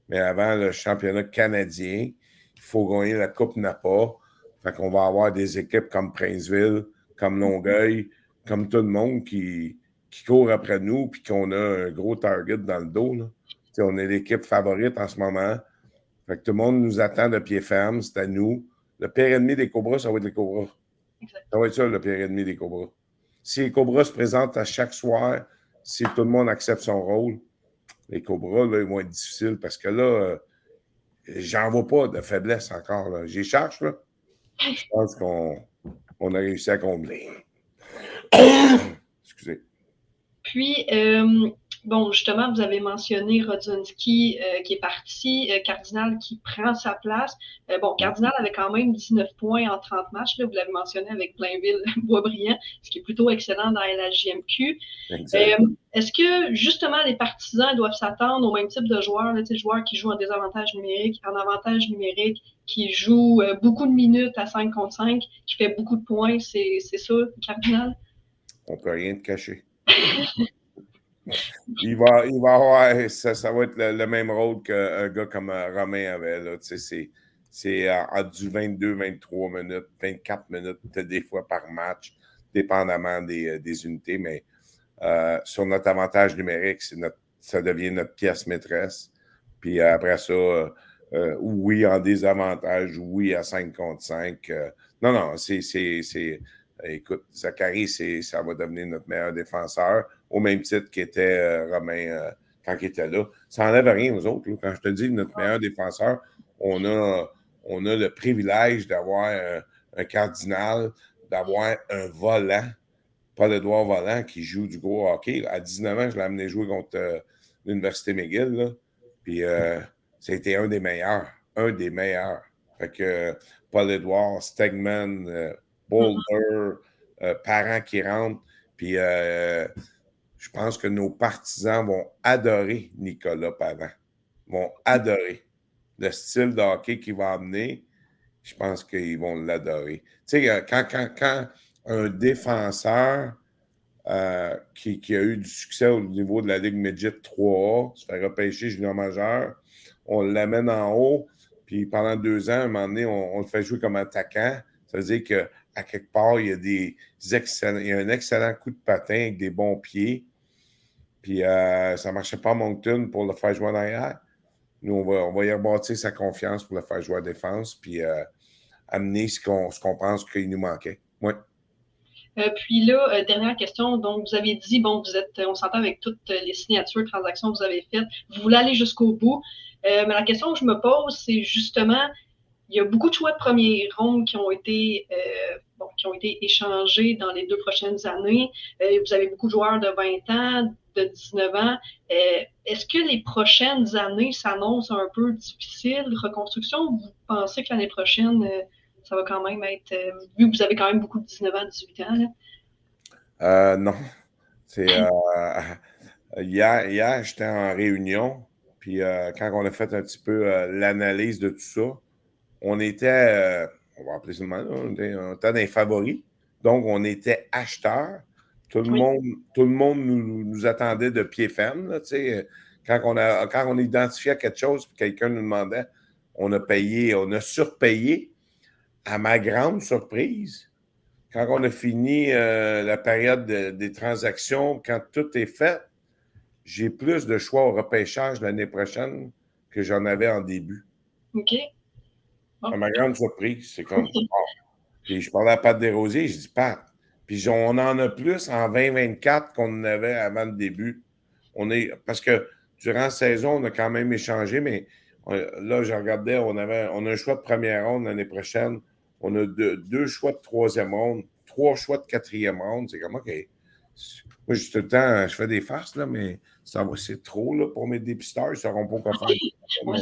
Mais avant le championnat canadien, il faut gagner la Coupe Napa. Fait qu'on va avoir des équipes comme Princeville, comme Longueuil, comme tout le monde qui court après nous puis qu'on a un gros target dans le dos. Là. On est l'équipe favorite en ce moment. Fait que tout le monde nous attend de pied ferme. C'est à nous. Le pire ennemi des Cobras, ça va être les Cobras. Exactement. Ça va être ça, le pire ennemi des Cobras. Si les Cobras se présentent à chaque soir, si tout le monde accepte son rôle, les Cobras, là, ils vont être difficiles parce que là, j'en vois pas de faiblesse encore. Là. J'y cherche, là. Je pense qu'on a réussi à combler. Excusez. Puis, bon, justement, vous avez mentionné Rodzinski qui est parti, Cardinal qui prend sa place. Bon, Cardinal avait quand même 19 points en 30 matchs, là, vous l'avez mentionné avec Blainville, Boisbriand, ce qui est plutôt excellent dans la JMQ. Est-ce que, justement, les partisans doivent s'attendre au même type de joueurs, là, joueurs qui jouent en désavantage numérique, en avantage numérique, qui jouent beaucoup de minutes à 5 contre 5, qui fait beaucoup de points, c'est ça, Cardinal? On peut rien te cacher. Il va avoir, ça va être le même rôle qu'un gars comme Romain avait. Là, c'est du 22-23 minutes, 24 minutes des fois par match, dépendamment des unités. Mais sur notre avantage numérique, ça devient notre pièce maîtresse. Puis après ça, oui, en désavantage, oui, à 5 contre 5. Non, écoute, Zachary, ça va devenir notre meilleur défenseur, au même titre qu'était Romain quand il était là. Ça n'enlève rien aux autres. Là. Quand je te dis notre meilleur défenseur, on a le privilège d'avoir un Cardinal, d'avoir un volant, Paul-Édouard Volant, qui joue du gros hockey. À 19 ans, je l'ai amené jouer contre l'Université McGill. Là. Puis c'était un des meilleurs. Un des meilleurs. Fait que Paul-Édouard, Stegman, Boulder, Parent qui rentrent. Puis je pense que nos partisans vont adorer Nicolas Parent. Vont adorer. Le style de hockey qu'il va amener, je pense qu'ils vont l'adorer. Tu sais, quand un défenseur qui a eu du succès au niveau de la Ligue Midget 3A, se fait repêcher junior majeur, on l'amène en haut, puis pendant 2 ans, à un moment donné, on le fait jouer comme attaquant. Ça veut dire qu'à quelque part, il y a un excellent coup de patin avec des bons pieds. Puis ça ne marchait pas à Moncton pour le faire jouer en arrière. Nous, on va y rebâtir sa confiance pour le faire jouer à défense, puis amener ce qu'on pense qu'il nous manquait. Oui. Puis là, dernière question. Donc, vous avez dit, bon, on s'entend avec toutes les signatures, transactions que vous avez faites. Vous voulez aller jusqu'au bout. Mais la question que je me pose, c'est justement, il y a beaucoup de choix de première ronde qui ont été échangés dans les 2 prochaines années. Vous avez beaucoup de joueurs de 20 ans, de 19 ans. Est-ce que les prochaines années s'annoncent un peu difficiles, reconstruction, ou vous pensez que l'année prochaine, Ça va quand même être. Vu que vous avez quand même beaucoup de 19 ans, 18 ans. Là. Non. C'est hier, j'étais en réunion, puis quand on a fait un petit peu l'analyse de tout ça, on était, on va appeler ça de même, on était dans les favoris. Donc, on était acheteurs. Tout le monde nous attendait de pied ferme. Là, quand on a identifié quelque chose, puis quelqu'un nous demandait, on a surpayé. À ma grande surprise, quand on a fini la période des transactions, quand tout est fait, j'ai plus de choix au repêchage l'année prochaine que j'en avais en début. OK. À ma grande surprise, c'est comme. Puis je parlais à Pat Desrosiers, je dis Pat, puis on en a plus en 2024 qu'on en avait avant le début. Parce que durant la saison, on a quand même échangé, mais là, je regardais, on a un choix de première ronde l'année prochaine, on a deux choix de troisième ronde, 3 choix de quatrième ronde. C'est comme, OK. Moi, tout le temps, je fais des farces, là, mais c'est trop là, pour mes dépisteurs. Ils ne sauront pas quoi faire. Ouais,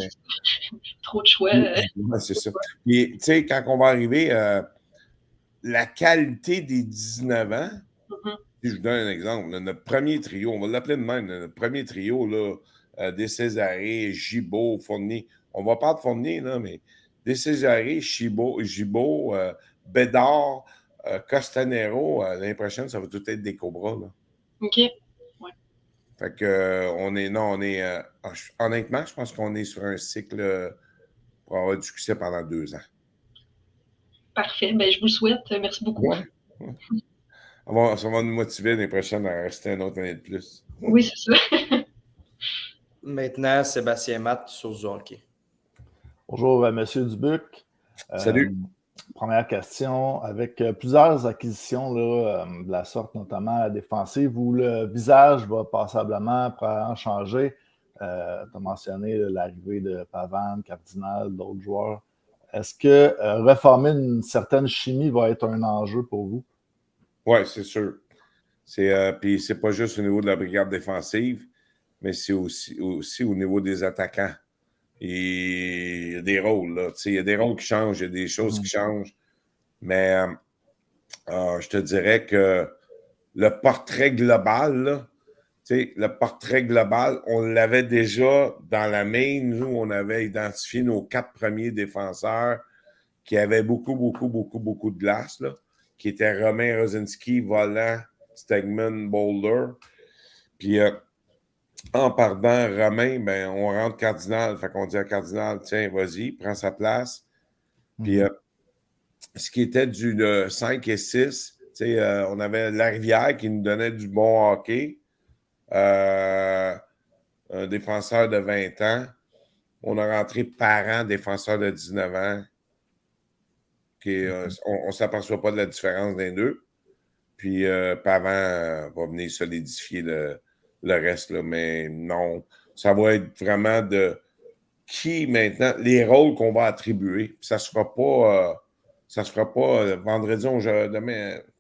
trop de choix. Ouais, c'est ça. Puis, tu sais, quand on va arriver, la qualité des 19 ans, je vous donne un exemple. Là, notre premier trio, on va l'appeler de même, notre premier trio, là, des Césarés, Gibault, Fournier. On va pas de Fournier, là, mais des Césarés, Gibault, Bédard, Costanero, l'année prochaine, ça va tout être des Cobras. Là. OK. Ouais. Fait que, honnêtement, je pense qu'on est sur un cycle pour avoir du succès pendant 2 ans. Parfait. Ben, je vous le souhaite. Merci beaucoup. Ouais. Ça va nous motiver l'année prochaine à rester une autre année de plus. Oui, c'est ça. Maintenant, Sébastien Matt sur du hockey. Bonjour, M. Dubuc. Salut. Première question. Avec plusieurs acquisitions là, de la sorte, notamment à la défensive, où le visage va passablement probablement changer. Tu as mentionné l'arrivée de Pavane, Cardinal, d'autres joueurs. Est-ce que reformer une certaine chimie va être un enjeu pour vous? Oui, c'est sûr. Puis c'est pas juste au niveau de la brigade défensive, mais c'est aussi au niveau des attaquants. Et il y a des rôles, là. Il y a des rôles qui changent, il y a des choses qui changent. Mais je te dirais que le portrait global, on l'avait déjà dans la main. Nous, on avait identifié nos 4 premiers défenseurs qui avaient beaucoup de glace, là, qui étaient Romain Rosinski, Volant, Stegman, Boulder. Puis en pardant Romain, ben, on rentre Cardinal. Fait qu'on dit à Cardinal, tiens, vas-y, prends sa place. Puis ce qui était du 5 et 6, on avait Larivière qui nous donnait du bon hockey. Un défenseur de 20 ans. On a rentré Parent, défenseur de 19 ans. On ne s'aperçoit pas de la différence des deux. Puis Pavant va venir solidifier le reste. Là. Mais non, ça va être vraiment de qui maintenant, les rôles qu'on va attribuer. Ça ne se fera pas vendredi,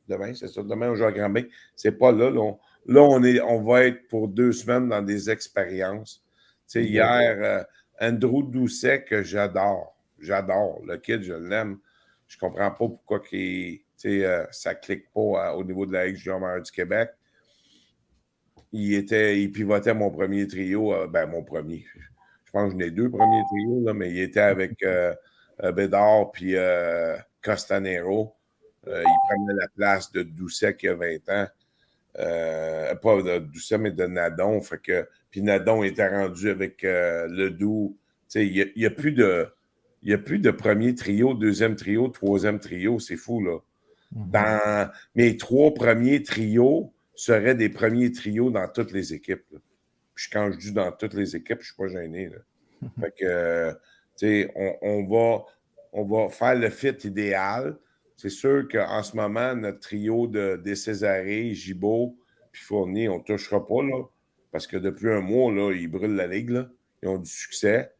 demain, c'est ça, demain on joue à Granby. C'est pas là. On va être pour 2 semaines dans des expériences. Hier, Andrew Doucet, que j'adore. Le kid, je l'aime. Je comprends pas pourquoi ça clique pas au niveau de la Ligue junior du Québec. Il pivotait mon premier trio. Mon premier. Je pense que j'en ai 2 premiers trios, là, mais il était avec Bédard puis Costanero. Il prenait la place de Doucet qui a 20 ans. Pas de Doucet, mais de Nadon. Puis Nadon était rendu avec Ledoux. Il n'y a plus de premier trio, deuxième trio, troisième trio. C'est fou, là. Dans mes 3 premiers trios seraient des premiers trios dans toutes les équipes. Là. Puis quand je dis dans toutes les équipes, je ne suis pas gêné. Là. Fait que, on va faire le fit idéal. C'est sûr qu'en ce moment, notre trio des Césarés, Gibault puis Fournier, on ne touchera pas, là, parce que depuis un mois, là, ils brûlent la ligue. Là. Ils ont du succès.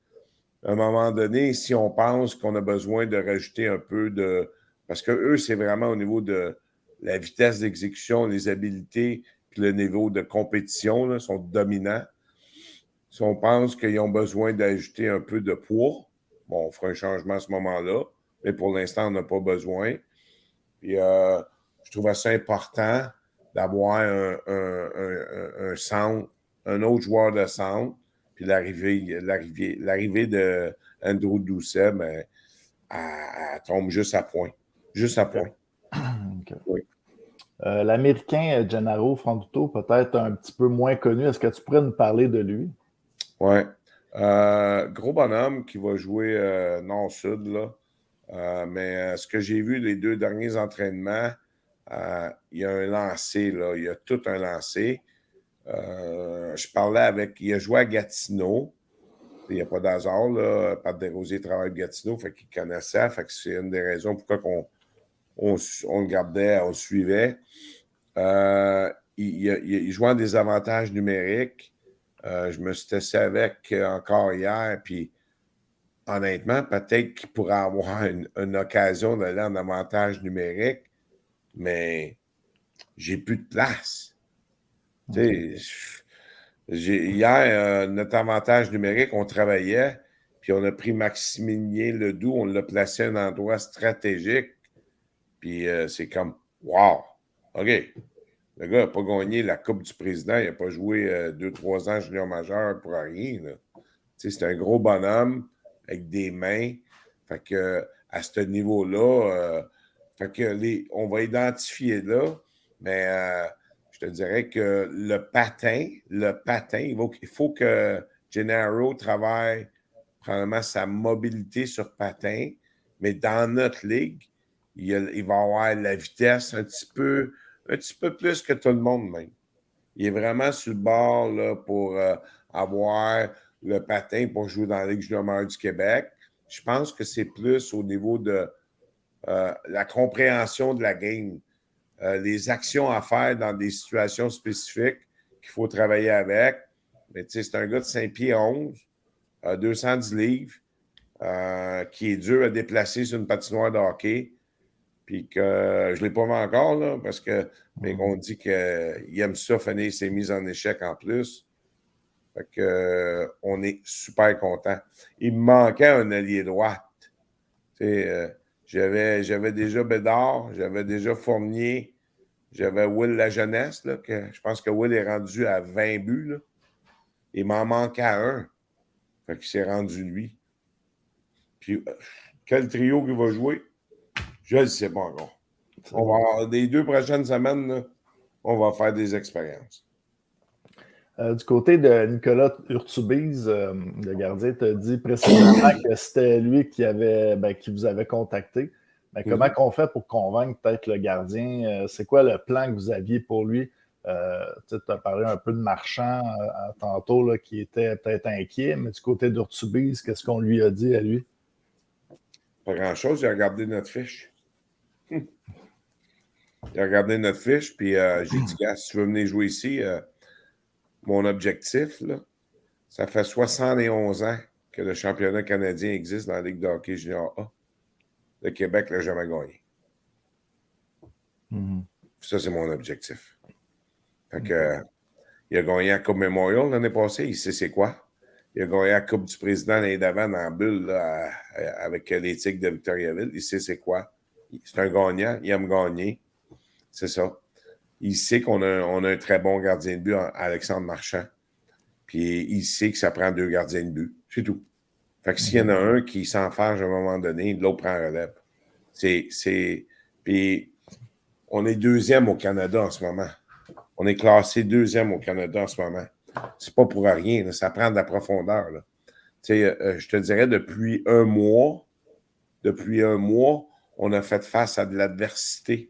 À un moment donné, si on pense qu'on a besoin de rajouter un peu de... Parce que eux, c'est vraiment au niveau de la vitesse d'exécution, les habiletés, puis le niveau de compétition, là, sont dominants. Si on pense qu'ils ont besoin d'ajouter un peu de poids, bon, on fera un changement à ce moment-là. mais pour l'instant, on n'a pas besoin. Puis, je trouvais ça important d'avoir un centre, un autre joueur de centre. Puis l'arrivée de Andrew Doucet, ben, elle tombe juste à point. Juste à point. Okay. Oui. L'Américain Gennaro Fonduto, peut-être un petit peu moins connu. Est-ce que tu pourrais nous parler de lui? Oui. Gros bonhomme qui va jouer nord-sud, là. Mais ce que j'ai vu les 2 derniers entraînements, il y a un lancer, là. Il y a tout un lancer. Je parlais avec... Il a joué à Gatineau. Il n'y a pas d'hasard, là. Pat Desrosiers travaille à Gatineau, fait qu'il connaissait. Fait que c'est une des raisons pourquoi on le gardait, on le suivait. Il jouait en désavantage numérique. Je me suis testé avec encore hier, puis honnêtement, peut-être qu'il pourrait avoir une occasion d'aller en avantage numérique, mais j'ai plus de place. Okay. Hier, notre avantage numérique, on travaillait, puis on a pris Maximilien Ledoux, on l'a placé à un endroit stratégique, puis c'est comme, wow, OK. Le gars n'a pas gagné la Coupe du Président, il n'a pas joué 2-3 ans junior majeur pour rien. C'est un gros bonhomme avec des mains. Fait que à ce niveau-là, on va identifier là, mais je te dirais que le patin, il faut que Gennaro travaille probablement sa mobilité sur patin, mais dans notre ligue, il va avoir la vitesse un petit peu plus que tout le monde même. Il est vraiment sur le bord là, pour avoir le patin pour jouer dans la Ligue junior majeure du Québec. Je pense que c'est plus au niveau de la compréhension de la game, les actions à faire dans des situations spécifiques qu'il faut travailler avec. Mais tu sais, c'est un gars de 5 pieds 11, 210 livres, qui est dur à déplacer sur une patinoire de hockey. Puis que je ne l'ai pas vu encore, là, parce mais on dit qu'il aime ça, finir ses mises en échec en plus. Fait que, on est super content. Il me manquait un allié droite. J'avais déjà Bédard, j'avais déjà Fournier, j'avais Will La Jeunesse, là, que je pense que Will est rendu à 20 buts. Là. Il m'en manquait un. Fait qu'il s'est rendu lui. Puis, quel trio qui va jouer? Je ne sais pas encore. On va avoir des 2 prochaines semaines, là, on va faire des expériences. Du côté de Nicolas Urtubise, le gardien t'a dit précisément que c'était lui qui vous avait contacté. Mais comment qu'on fait pour convaincre peut-être le gardien? C'est quoi le plan que vous aviez pour lui? Tu as parlé un peu de Marchand tantôt là, qui était peut-être inquiet, mais du côté d'Urtubise, qu'est-ce qu'on lui a dit à lui? Pas grand-chose, j'ai regardé notre fiche. J'ai regardé notre fiche, puis j'ai dit, gars, si tu veux venir jouer ici, mon objectif, là, ça fait 71 ans que le championnat canadien existe dans la Ligue de hockey junior A. Le Québec ne l'a jamais gagné. Ça, c'est mon objectif. Fait que, il a gagné la Coupe Memorial l'année passée, il sait c'est quoi. Il a gagné la Coupe du Président l'année d'avant dans la bulle là, avec les Tigres de Victoriaville. Il sait c'est quoi. C'est un gagnant, il aime gagner. C'est ça. Il sait qu'on a un très bon gardien de but, Alexandre Marchand. Puis il sait que ça prend 2 gardiens de but. C'est tout. Fait que s'il y en a un qui s'enfarge à un moment donné, l'autre prend relève. Puis on est 2e au Canada en ce moment. On est classé 2e au Canada en ce moment. C'est pas pour rien. Là. Ça prend de la profondeur. Là. Je te dirais, depuis un mois, on a fait face à de l'adversité.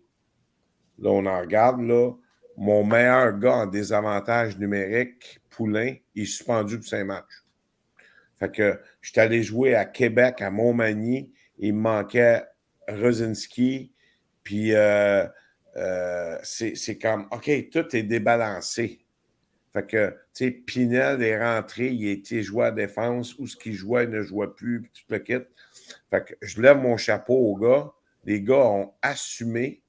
Là, on en regarde, là. Mon meilleur gars en désavantage numérique, Poulain, il est suspendu pour 5 matchs. Fait que je suis allé jouer à Québec, à Montmagny. Il me manquait Rosinski. Puis c'est comme, OK, tout est débalancé. Fait que, tu sais, Pinel est rentré, il était joué à défense, où ce qu'il jouait, il ne jouait plus, puis tout le kit. Fait que je lève mon chapeau aux gars. Les gars ont assumé.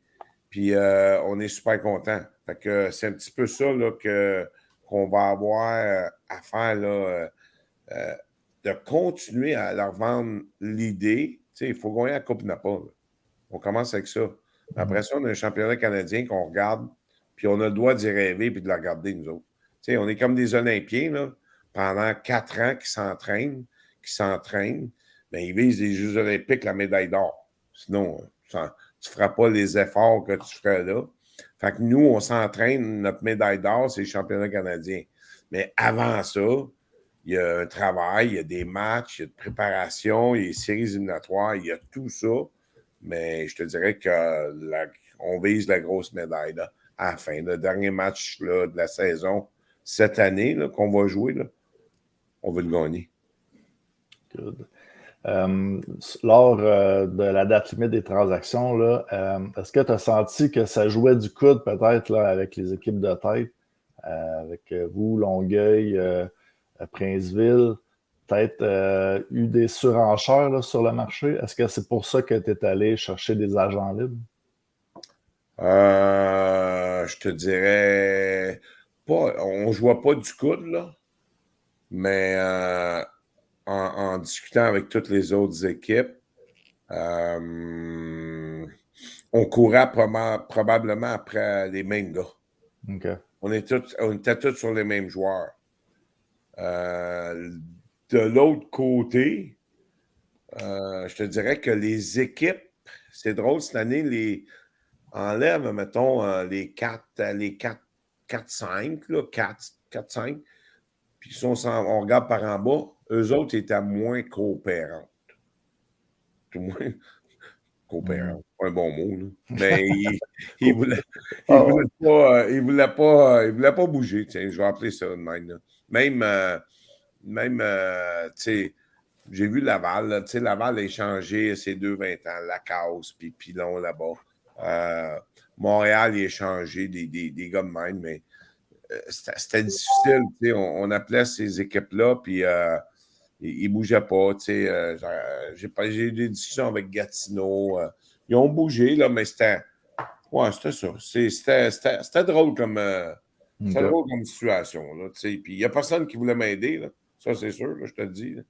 Puis on est super contents. Fait que c'est un petit peu ça là, qu'on va avoir à faire là, de continuer à leur vendre l'idée. Il faut gagner la Coupe Napa. Là. On commence avec ça. Après ça, on a un championnat canadien qu'on regarde, puis on a le droit d'y rêver et de le regarder, nous autres. On est comme des Olympiens, là, pendant 4 ans qui s'entraînent, ben, ils visent les Jeux olympiques, la médaille d'or. Sinon, tu ne feras pas les efforts que tu ferais là. Fait que nous, on s'entraîne, notre médaille d'or, c'est le championnat canadien. Mais avant ça, il y a un travail, il y a des matchs, il y a de préparation, il y a des séries éliminatoires, il y a tout ça. Mais je te dirais qu'on vise la grosse médaille là, à la fin. Le dernier match là, de la saison, cette année, là, qu'on va jouer, là, on veut le gagner. Good. Lors de la date limite des transactions, là, est-ce que tu as senti que ça jouait du coude peut-être là, avec les équipes de tête, avec vous, Longueuil, Princeville, peut-être eu des surenchères là, sur le marché? Est-ce que c'est pour ça que tu es allé chercher des agents libres? Je te dirais pas, on ne jouait pas du coude, là, mais en discutant avec toutes les autres équipes, on courait probablement après les mêmes gars. Okay. On était tous sur les mêmes joueurs. De l'autre côté, je te dirais que les équipes, c'est drôle, cette année, enlève, mettons, les 4-5, 4-5, puis on regarde par en bas, eux autres étaient moins coopérantes. Tout moins coopérantes, pas un bon mot, là. Mais ils voulaient pas bouger, tiens, je vais appeler ça de même, là. Même tu sais, j'ai vu Laval, là, tu sais, Laval a échangé ses 20 ans, Lacasse, puis Pilon là-bas. Montréal, il a échangé des gars de même, mais c'était difficile, tu sais, on appelait ces équipes-là, puis ils ne bougeaient pas, tu sais. J'ai eu des discussions avec Gatineau, ils ont bougé, là, mais c'était ça. C'était drôle comme... C'était drôle comme situation, là, tu sais. Puis il n'y a personne qui voulait m'aider, là. Ça, c'est sûr, là, je te le dis. Là.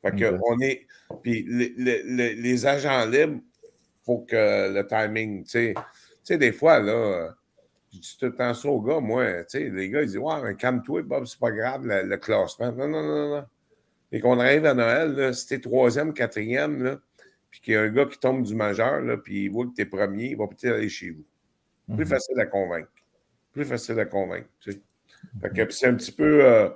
Fait que on est... Puis les agents libres, il faut que le timing, tu sais, des fois, là, je dis tout le temps ça aux gars, moi, tu sais, les gars, ils disent, ouais, calme-toi, Bob, c'est pas grave, le classement. Non. Et qu'on arrive à Noël, là, si t'es 3e, 4e, là, puis qu'il y a un gars qui tombe du majeur, là, puis il voit que t'es premier, il va peut-être aller chez vous. Plus facile à convaincre. Tu sais. Fait que c'est un petit peu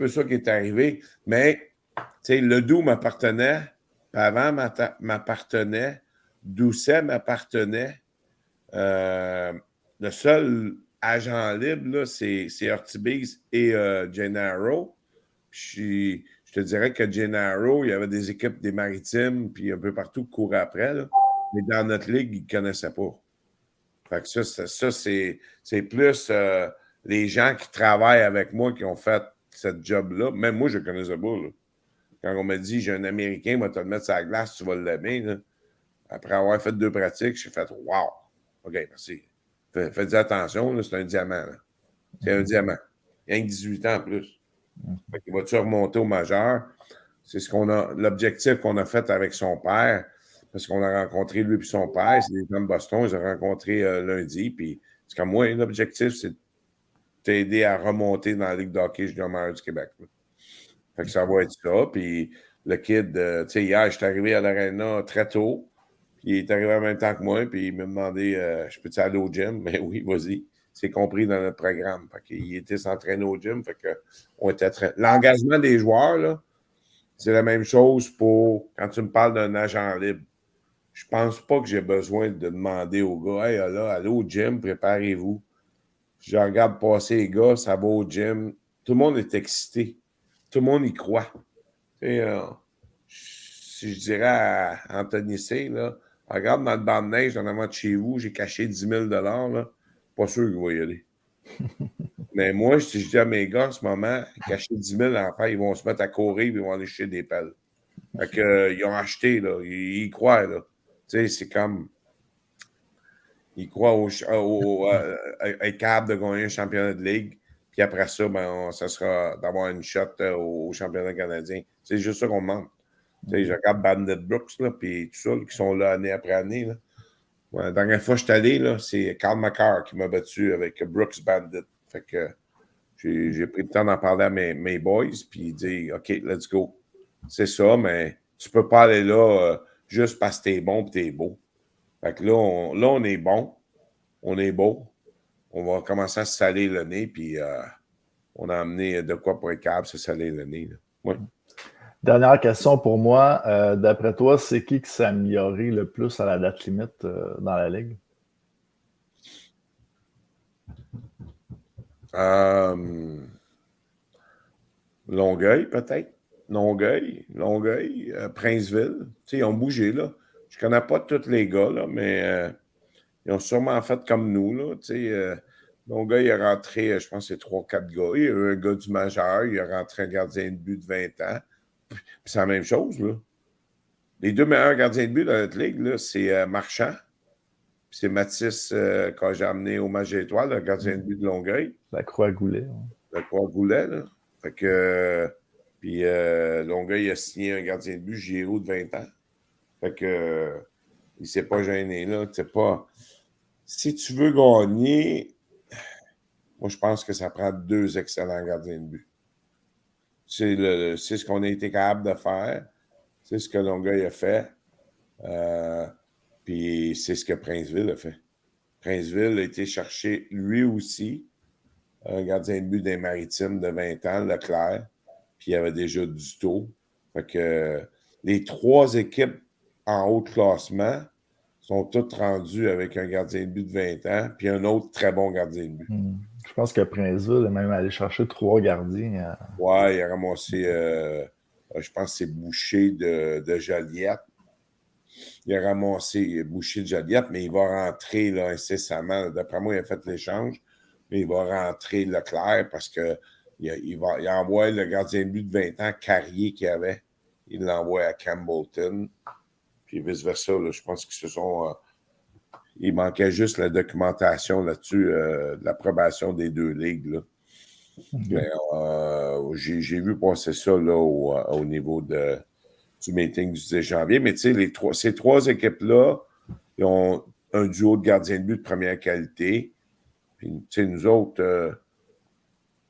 ça qui est arrivé. Mais, tu sais, Ledoux m'appartenait. Puis avant m'appartenait. Doucet m'appartenait. Le seul agent libre, là, c'est Ortiz et Gennaro. Puis je te dirais que Gennaro, il y avait des équipes des Maritimes, puis un peu partout qui couraient après. Là. Mais dans notre ligue, ils ne connaissaient pas. Fait que ça c'est plus les gens qui travaillent avec moi qui ont fait cette job-là. Même moi, je ne connaissais pas. Là. Quand on m'a dit, j'ai un Américain, va te le mettre sur la glace, tu vas l'aimer. Là. Après avoir fait 2 pratiques, j'ai fait « Wow! » OK, merci. Faites attention, là, c'est un diamant. Là. C'est un diamant. Il y a 18 ans en plus. Fait qu'il va-tu remonter au majeur? C'est l'objectif qu'on a fait avec son père. Parce qu'on a rencontré lui et son père, c'est des gens de Boston, ils ont rencontré lundi, puis c'est comme moi, l'objectif, c'est de t'aider à remonter dans la Ligue de hockey junior majeur du Québec. Là. Fait que ça va être ça, puis le kid, tu sais, hier, je suis arrivé à l'aréna très tôt, puis il est arrivé en même temps que moi, puis il m'a demandé, je peux-tu aller au gym? Mais oui, vas-y, c'est compris dans notre programme. Fait qu'il était s'entraîner au gym, fait que on était l'engagement des joueurs, là, c'est la même chose pour quand tu me parles d'un agent libre. Je pense pas que j'ai besoin de demander aux gars, hey, là, allez au gym, préparez-vous. Je regarde passer les gars, ça va au gym. Tout le monde est excité. Tout le monde y croit. Si je dirais à Anthony C, là, regarde dans le banc de neige en avant de chez vous, j'ai caché 10 000 là, pas sûr qu'il va y aller. Mais moi, si je dis à mes gars en ce moment, cacher 10 000 après, ils vont se mettre à courir et ils vont aller chercher des pelles. Fait que, ils ont acheté, là, ils y croient, là. Tu sais, c'est comme. Ils croient être capable de gagner un championnat de ligue. Puis après ça, ça sera d'avoir une shot au championnat canadien. C'est juste ça qu'on demande. Je regarde Bandit Brooks, là, puis tout ça, là, qui sont là année après année. Là. Ouais, la dernière fois que je suis allé, là, c'est Carl McCarr qui m'a battu avec Brooks Bandit. Fait que j'ai pris le temps d'en parler à mes boys, puis dire OK, let's go. C'est ça, mais tu peux pas aller là juste parce que t'es bon et t'es beau. Fait que là, on est bon, on est beau. On va commencer à se saler le nez, puis on a amené de quoi pour être capable de se saler le nez. Oui. Dernière question pour moi. D'après toi, c'est qui s'est amélioré le plus à la date limite dans la Ligue? Longueuil, peut-être. Longueuil, Princeville. Ils ont bougé, là. Je connais pas tous les gars, là, mais ils ont sûrement fait comme nous, là. Longueuil est rentré, je pense que c'est 3-4 gars. Il y a eu un gars du majeur, il a rentré un gardien de but de 20 ans. Puis c'est la même chose, là. Les deux meilleurs gardiens de but dans notre ligue, là, c'est Marchand. Puis c'est Mathis, quand j'ai amené au match étoile, le gardien de but de Longueuil. La Croix-Goulet. La Croix-Goulet, là. Fait que... puis Longueuil a signé un gardien de but, Giroud, de 20 ans. Fait que... il s'est pas gêné, là. Si tu veux gagner... Moi, je pense que ça prend 2 excellents gardiens de but. C'est ce qu'on a été capable de faire. C'est ce que Longueuil a fait. Puis c'est ce que Princeville a fait. Princeville a été chercher lui aussi un gardien de but des Maritimes de 20 ans, Leclerc. Puis il y avait déjà du taux. Fait que les 3 équipes en haut de classement sont toutes rendues avec un gardien de but de 20 ans, puis un autre très bon gardien de but. Je pense que Princeville est même allé chercher 3 gardiens. Ouais, il a ramassé, je pense que c'est Boucher de Joliette. Il a ramassé Boucher de Joliette, mais il va rentrer là, incessamment. D'après moi, il a fait l'échange, mais il va rentrer Leclerc parce qu'il envoie le gardien de but de 20 ans, Carrier, qu'il avait. Il l'envoie à Campbellton. Puis vice-versa, là, je pense qu'ils se sont... il manquait juste la documentation là-dessus, de l'approbation des 2 ligues. Là. Mais, j'ai vu passer ça là, au niveau du meeting du 10 janvier. Mais tu sais, ces 3 équipes-là, ils ont un duo de gardiens de but de première qualité. Puis, tu sais, nous autres...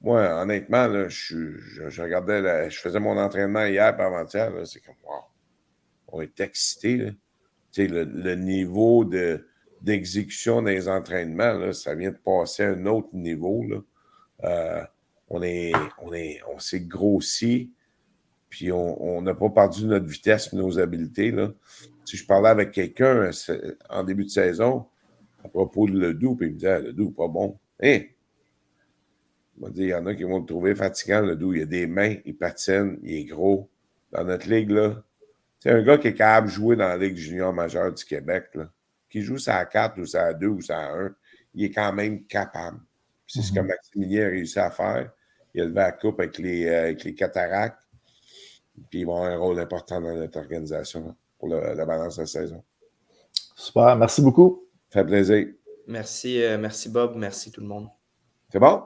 moi, honnêtement, là, je regardais... je faisais mon entraînement hier et avant-hier. C'est comme, wow! On est excités. Là. Tu sais, le niveau d'exécution des entraînements, là, ça vient de passer à un autre niveau. Là. On s'est grossi, puis on n'a pas perdu notre vitesse et nos habiletés. Là. Si je parlais avec quelqu'un en début de saison à propos de Ledoux, puis il me disait Ledoux, pas bon. Hein? Il m'a dit il y en a qui vont le trouver fatigant, Ledoux. Il a des mains, il patine, il est gros. Dans notre ligue, là, c'est un gars qui est capable de jouer dans la Ligue junior majeure du Québec, là, qui joue ça à 4 ou ça à 2 ou ça à 1, il est quand même capable. C'est ce que Maximilien a réussi à faire. Il a levé la coupe avec les cataractes. Puis il va avoir un rôle important dans notre organisation là, pour la balance de la saison. Super, merci beaucoup. Ça fait plaisir. Merci Bob, merci tout le monde. C'est bon?